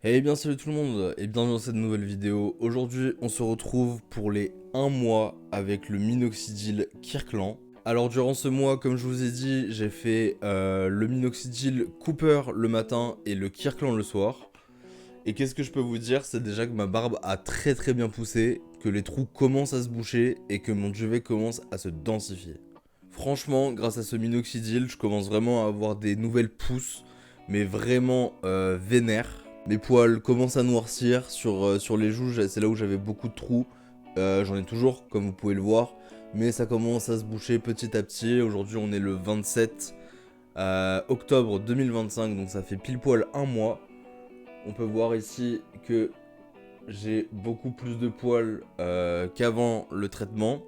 Eh bien salut tout le monde et bienvenue dans cette nouvelle vidéo. Aujourd'hui on se retrouve pour les 1 mois avec le minoxidil Kirkland. Alors durant ce mois, comme je vous ai dit, j'ai fait le minoxidil Cooper le matin et le Kirkland le soir. Et qu'est-ce que je peux vous dire, c'est déjà que ma barbe a très bien poussé, que les trous commencent à se boucher et que mon duvet commence à se densifier. Franchement, grâce à ce minoxidil, je commence vraiment à avoir des nouvelles pousses, mais vraiment vénères. Mes poils commencent à noircir sur les joues, c'est là où j'avais beaucoup de trous. J'en ai toujours, comme vous pouvez le voir, mais ça commence à se boucher petit à petit. Aujourd'hui, on est le 27 octobre 2025, donc ça fait pile poil un mois. On peut voir ici que j'ai beaucoup plus de poils qu'avant le traitement.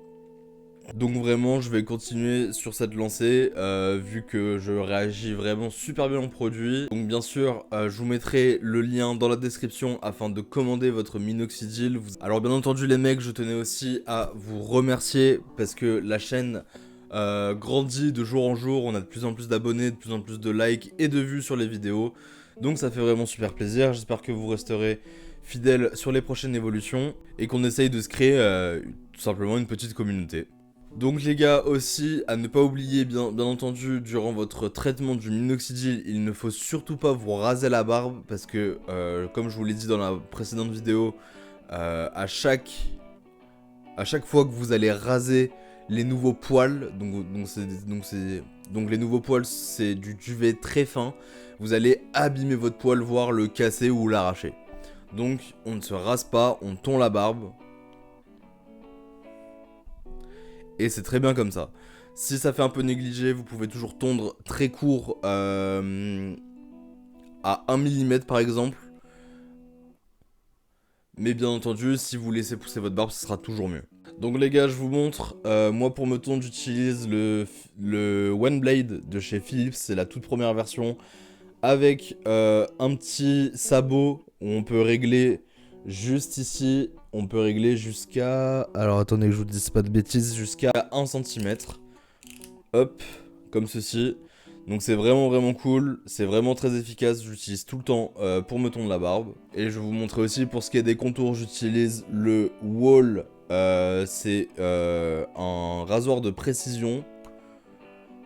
Donc vraiment, je vais continuer sur cette lancée, vu que je réagis vraiment super bien au produit. Donc bien sûr, je vous mettrai le lien dans la description afin de commander votre minoxidil. Alors bien entendu les mecs, je tenais aussi à vous remercier parce que la chaîne grandit de jour en jour. On a de plus en plus d'abonnés, de plus en plus de likes et de vues sur les vidéos. Donc ça fait vraiment super plaisir. J'espère que vous resterez fidèles sur les prochaines évolutions et qu'on essaye de se créer tout simplement une petite communauté. Donc les gars aussi, à ne pas oublier bien entendu, durant votre traitement du minoxidil, il ne faut surtout pas vous raser la barbe parce que, comme je vous l'ai dit dans la précédente vidéo, à chaque fois que vous allez raser les nouveaux poils, donc les nouveaux poils c'est du duvet très fin, vous allez abîmer votre poil, voire le casser ou l'arracher. Donc on ne se rase pas, on tond la barbe. Et c'est très bien comme ça. Si ça fait un peu négligé, vous pouvez toujours tondre très court à 1 mm par exemple. Mais bien entendu, si vous laissez pousser votre barbe, ce sera toujours mieux. Donc les gars, je vous montre. Moi pour me tondre, j'utilise le One Blade de chez Philips. C'est la toute première version. Avec un petit sabot où on peut régler juste ici. On peut régler jusqu'à... Alors attendez que je vous dise pas de bêtises. Jusqu'à 1 cm. Hop, comme ceci. Donc c'est vraiment cool, c'est vraiment très efficace, j'utilise tout le temps pour me tondre la barbe. Et je vais vous montrer aussi pour ce qui est des contours, j'utilise le Wall, c'est un rasoir de précision.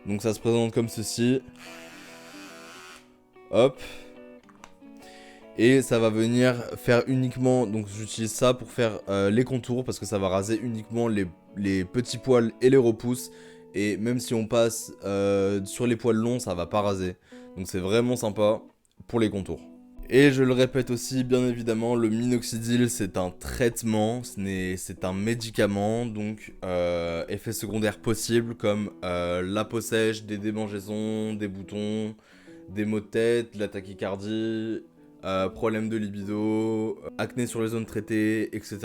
Donc ça se présente comme ceci. Hop. Et ça va venir faire uniquement, donc j'utilise ça pour faire les contours parce que ça va raser uniquement les petits poils et les repousses. Et même si on passe sur les poils longs, ça va pas raser. Donc c'est vraiment sympa pour les contours. Et je le répète aussi, bien évidemment, le minoxidil c'est un traitement, c'est un médicament, donc effets secondaires possibles comme la peau sèche, des démangeaisons, des boutons, des maux de tête, de la tachycardie, problème de libido, acné sur les zones traitées, etc.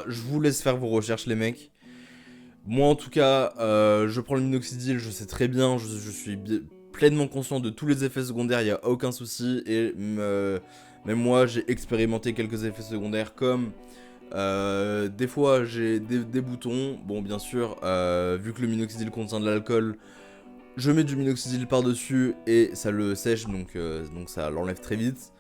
Je vous laisse faire vos recherches les mecs. Moi en tout cas, je prends le minoxidil, je sais très bien, je suis pleinement conscient de tous les effets secondaires, il n'y a aucun souci. Et même moi j'ai expérimenté quelques effets secondaires comme des fois j'ai des boutons. Bon bien sûr, vu que le minoxidil contient de l'alcool, je mets du minoxidil par dessus et ça le sèche, donc ça l'enlève très vite.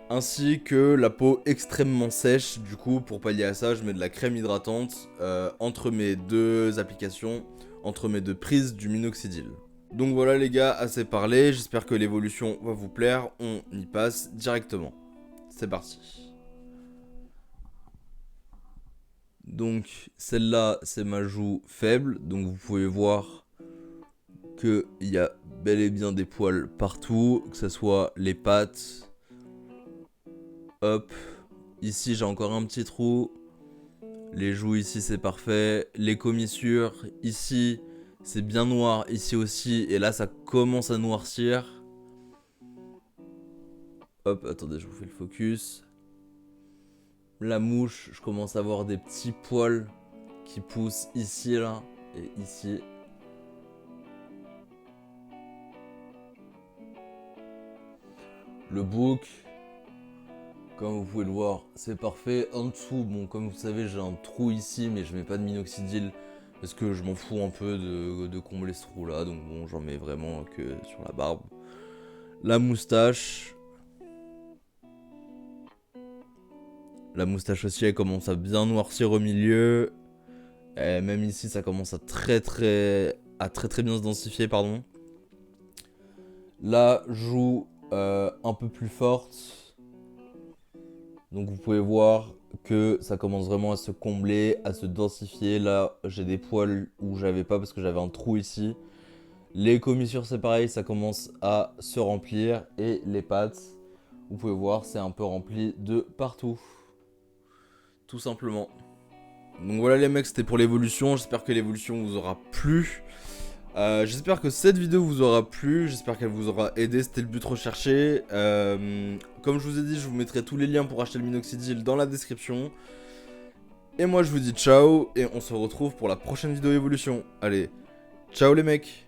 Ainsi que la peau extrêmement sèche, du coup pour pallier à ça je mets de la crème hydratante entre mes deux applications, entre mes deux prises du minoxidil. Donc voilà les gars, assez parlé, j'espère que l'évolution va vous plaire, on y passe directement. C'est parti. Donc celle-là c'est ma joue faible, donc vous pouvez voir qu'il y a bel et bien des poils partout, que ce soit les pattes. Hop, ici j'ai encore un petit trou. Les joues ici c'est parfait. Les commissures ici c'est bien noir, ici aussi. Et là ça commence à noircir. Hop, attendez, je vous fais le focus. La mouche, je commence à avoir des petits poils qui poussent ici là et ici. Le bouc, comme vous pouvez le voir, c'est parfait. En dessous, bon, comme vous savez, j'ai un trou ici, mais je mets pas de minoxidil parce que je m'en fous un peu de combler ce trou là. Donc bon, j'en mets vraiment que sur la barbe. La moustache. La moustache aussi, elle commence à bien noircir au milieu. Et même ici, ça commence à très bien se densifier, pardon. La joue un peu plus forte. Donc vous pouvez voir que ça commence vraiment à se combler, à se densifier. Là, j'ai des poils où j'avais pas parce que j'avais un trou ici. Les commissures, c'est pareil, ça commence à se remplir. Et les pattes, vous pouvez voir, c'est un peu rempli de partout. Tout simplement. Donc voilà les mecs, c'était pour l'évolution. J'espère que l'évolution vous aura plu. J'espère que cette vidéo vous aura plu, j'espère qu'elle vous aura aidé, c'était le but recherché. Comme je vous ai dit, je vous mettrai tous les liens pour acheter le minoxidil dans la description. Et moi je vous dis ciao, et on se retrouve pour la prochaine vidéo évolution. Allez, ciao les mecs!